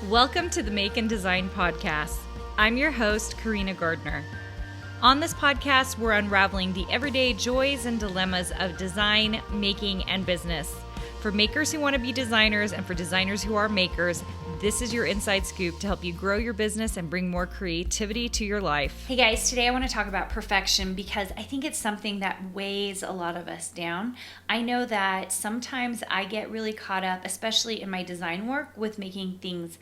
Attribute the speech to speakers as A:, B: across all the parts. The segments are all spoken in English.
A: Welcome to the Make and Design Podcast. I'm your host, Carina Gardner. On this podcast, we're unraveling the everyday joys and dilemmas of design, making, and business. For makers who want to be designers and for designers who are makers, this is your inside scoop to help you grow your business and bring more creativity to your life.
B: Hey guys, today I want to talk about perfection because I think it's something that weighs a lot of us down. I know that sometimes I get really caught up, especially in my design work, with making things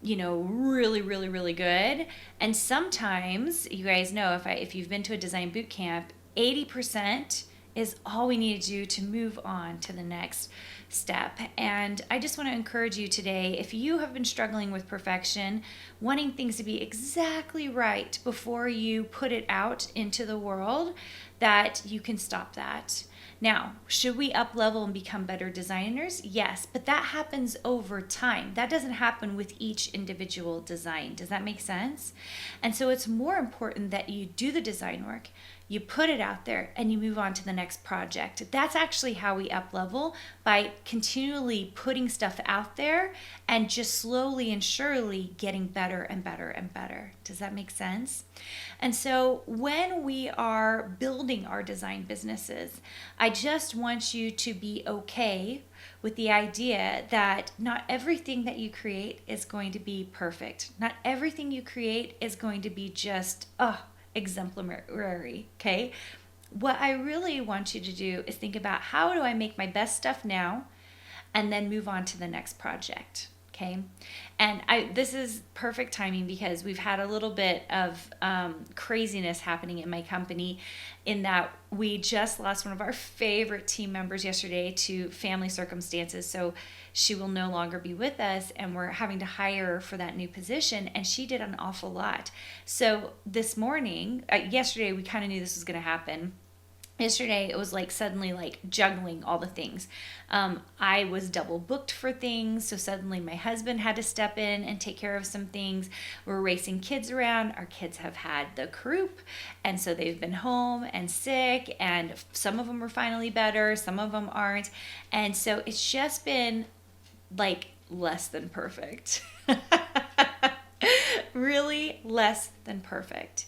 B: really good. And sometimes, you guys know, if you've been to a design boot camp, 80% is all we need to do to move on to the next step. And I just want to encourage you today, if you have been struggling with perfection, wanting things to be exactly right before you put it out into the world, that you can stop that. Now, should we up level and become better designers? Yes, but that happens over time. That doesn't happen with each individual design. Does that make sense? And so it's more important that you do the design work, you put it out there, and you move on to the next project. That's actually how we up level, by continually putting stuff out there and just slowly and surely getting better and better and better. Does that make sense? And so when we are building our design businesses, I just want you to be okay with the idea that not everything that you create is going to be perfect. Not everything you create is going to be just, exemplary, okay? What I really want you to do is think about, how do I make my best stuff now and then move on to the next project, okay? And this is perfect timing because we've had a little bit of craziness happening in my company, in that we just lost one of our favorite team members yesterday to family circumstances. So she will no longer be with us, and we're having to hire her for that new position, and she did an awful lot. So this morning, yesterday, we kind of knew this was going to happen. Yesterday, it was like suddenly like juggling all the things. I was double booked for things, so suddenly my husband had to step in and take care of some things. We're racing kids around. Our kids have had the croup, and so they've been home and sick, and some of them are finally better, some of them aren't. And so it's just been like less than perfect. Really less than perfect.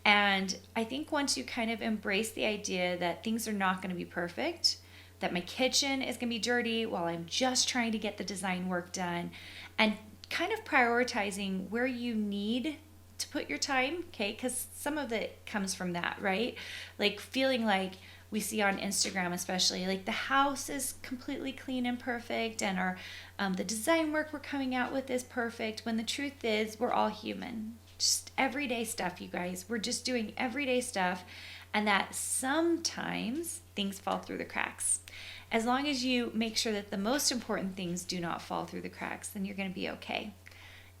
B: And I think once you kind of embrace the idea that things are not going to be perfect, that my kitchen is going to be dirty while I'm just trying to get the design work done, and kind of prioritizing where you need to put your time, okay? Because some of it comes from that, right? Like feeling like we see on Instagram, especially, like the house is completely clean and perfect, and our the design work we're coming out with is perfect, when the truth is we're all human. Just everyday stuff, you guys. We're just doing everyday stuff, and that sometimes things fall through the cracks. As long as you make sure that the most important things do not fall through the cracks, then you're going to be okay.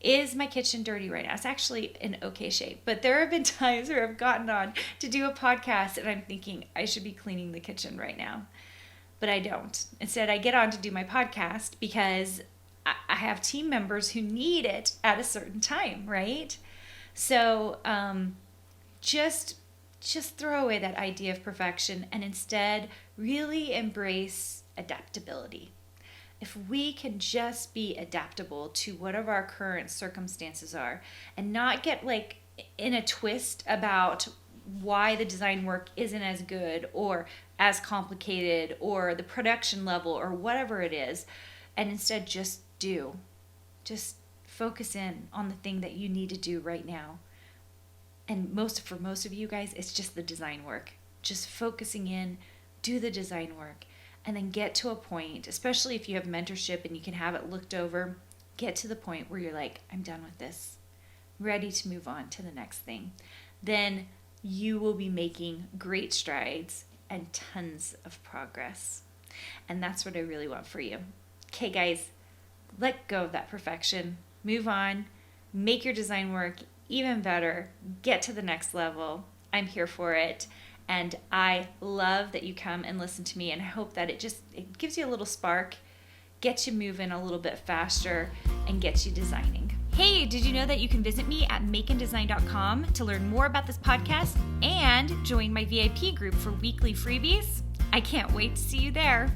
B: Is my kitchen dirty right now? It's actually in okay shape, but there have been times where I've gotten on to do a podcast and I'm thinking I should be cleaning the kitchen right now, but I don't. Instead, I get on to do my podcast because I have team members who need it at a certain time, right? So just throw away that idea of perfection and instead really embrace adaptability. If we can just be adaptable to whatever our current circumstances are, and not get like in a twist about why the design work isn't as good or as complicated or the production level or whatever it is, and instead just focus in on the thing that you need to do right now. And for most of you guys, it's just the design work. Just focusing in, do the design work, and then get to a point, especially if you have mentorship and you can have it looked over, get to the point where you're like, I'm done with this, ready to move on to the next thing. Then you will be making great strides and tons of progress. And that's what I really want for you. Okay, guys, let go of that perfection. Move on, make your design work even better, get to the next level. I'm here for it. And I love that you come and listen to me, and I hope that it gives you a little spark, gets you moving a little bit faster, and gets you designing. Hey, did you know that you can visit me at makeanddesign.com to learn more about this podcast and join my VIP group for weekly freebies? I can't wait to see you there.